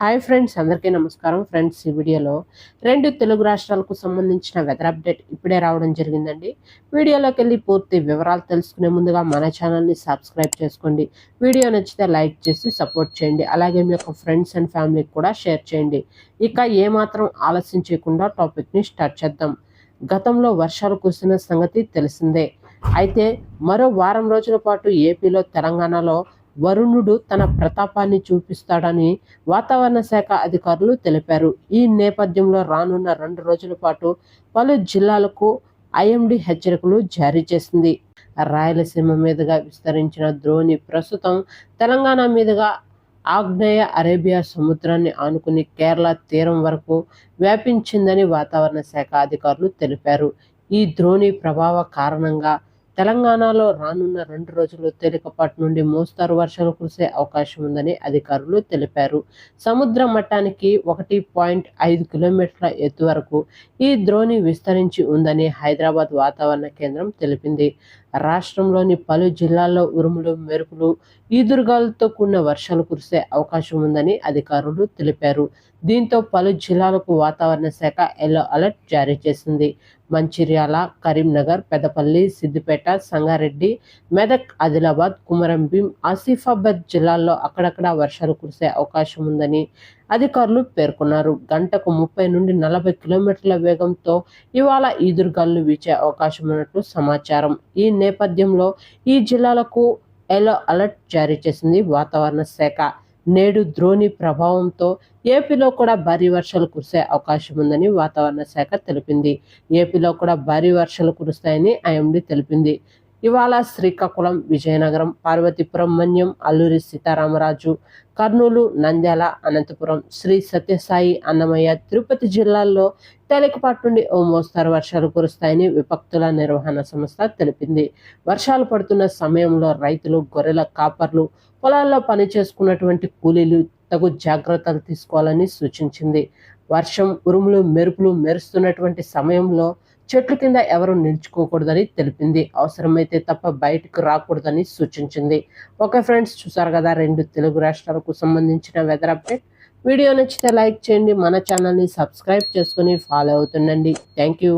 Hi friends, అందరికీ నమస్కారం. Friends, ఈ వీడియోలో 2 తెలుగు రాష్ట్రాలకు సంబంధించిన వెదర్ అప్డేట్ ఇప్పుడే రావడం జరిగిందండి. వీడియోలోకి వెళ్ళి పూర్తి వివరాలు తెలుసుకునే ముందుగా మన ఛానల్ని సబ్స్క్రైబ్ చేసుకోండి. వీడియో నచ్చితే లైక్ చేసి సపోర్ట్ చేయండి. అలాగే మీ యొక్క ఫ్రెండ్స్ అండ్ ఫ్యామిలీకి కూడా షేర్ చేయండి. ఇక ఏమాత్రం ఆలస్యం చేయకుండా టాపిక్ని స్టార్ట్ చేద్దాం. గతంలో వర్షాలు కురిసిన సంగతి తెలిసిందే. అయితే మరో వారం రోజుల పాటు ఏపీలో, తెలంగాణలో వరుణుడు తన ప్రతాపాన్ని చూపిస్తాడని వాతావరణ శాఖ అధికారులు తెలిపారు. ఈ నేపథ్యంలో రానున్న 2 రోజుల పాటు పలు జిల్లాలకు ఐఎండీ హెచ్చరికలు జారీ చేసింది. రాయలసీమ మీదుగా విస్తరించిన ద్రోణి ప్రస్తుతం తెలంగాణ మీదుగా ఆగ్నేయ అరేబియా సముద్రాన్ని ఆనుకుని కేరళ తీరం వరకు వ్యాపించిందని వాతావరణ శాఖ అధికారులు తెలిపారు. ఈ ద్రోణి ప్రభావ కారణంగా తెలంగాణలో రానున్న 2 రోజులు తేలికపాటి నుండి మోస్తారు వర్షాలు కురిసే అవకాశం ఉందని అధికారులు తెలిపారు. సముద్ర మట్టానికి 1.5 కిలోమీటర్ల ఎత్తు వరకు ఈ ద్రోణి విస్తరించి ఉందని హైదరాబాద్ వాతావరణ కేంద్రం తెలిపింది. రాష్ట్రంలోని పలు జిల్లాల్లో ఉరుములు, మెరుపులు, ఈదురుగాలులతో కూడిన వర్షాలు కురిసే అవకాశం ఉందని అధికారులు తెలిపారు. దీంతో పలు జిల్లాలకు వాతావరణ శాఖ ఎల్లో అలర్ట్ జారీ చేసింది. మంచిర్యాల, కరీంనగర్, పెద్దపల్లి, సిద్దిపేట, సంగారెడ్డి, మెదక్, ఆదిలాబాద్, కుమరంభీం, ఆసిఫాబాద్ జిల్లాల్లో అక్కడక్కడ వర్షాలు కురిసే అవకాశం ఉందని అధికారులు పేర్కొన్నారు. గంటకు 30 నుండి 40 కిలోమీటర్ల వేగంతో ఇవాళ ఈదురుగాలులు వీచే అవకాశం ఉన్నట్లు సమాచారం. ఈ నేపథ్యంలో ఈ జిల్లాలకు ఎల్లో అలర్ట్ జారీ చేసింది వాతావరణ శాఖ. నేడు ద్రోణి ప్రభావంతో ఏపీలో కూడా భారీ వర్షాలు కురిసే అవకాశం ఉందని వాతావరణ శాఖ తెలిపింది. ఏపీలో కూడా భారీ వర్షాలు కురుస్తాయని ఐఎండీ తెలిపింది. ఇవాళ శ్రీకాకుళం, విజయనగరం, పార్వతీపురం మన్యం, అల్లూరి సీతారామరాజు, కర్నూలు, నంద్యాల, అనంతపురం, శ్రీ సత్యసాయి, అన్నమయ్య, తిరుపతి జిల్లాల్లో తేలికపాటి నుండి ఓ మోస్తారు వర్షాలు కురుస్తాయని విపత్తుల నిర్వహణ సంస్థ తెలిపింది. వర్షాలు పడుతున్న సమయంలో రైతులు, గొర్రెల కాపర్లు, పొలాల్లో పని చేసుకున్నటువంటి కూలీలు తగు జాగ్రత్తలు తీసుకోవాలని సూచించింది. వర్షం, ఉరుములు, మెరుపులు మెరుస్తున్నటువంటి సమయంలో చెట్ల కింద ఎవరు నిల్చుకోకూడదని తెలిపింది. అవసరమైతే తప్ప బయటకు రాకూడదని సూచించింది. ఓకే ఫ్రెండ్స్, చూసారు కదా 2 తెలుగు రాష్ట్రాలకు సంబంధించిన వెదర్ అప్డేట్. వీడియో నచ్చితే లైక్ చేయండి. మన ఛానల్ని సబ్స్క్రైబ్ చేసుకుని ఫాలో అవుతుండండి. Thank you.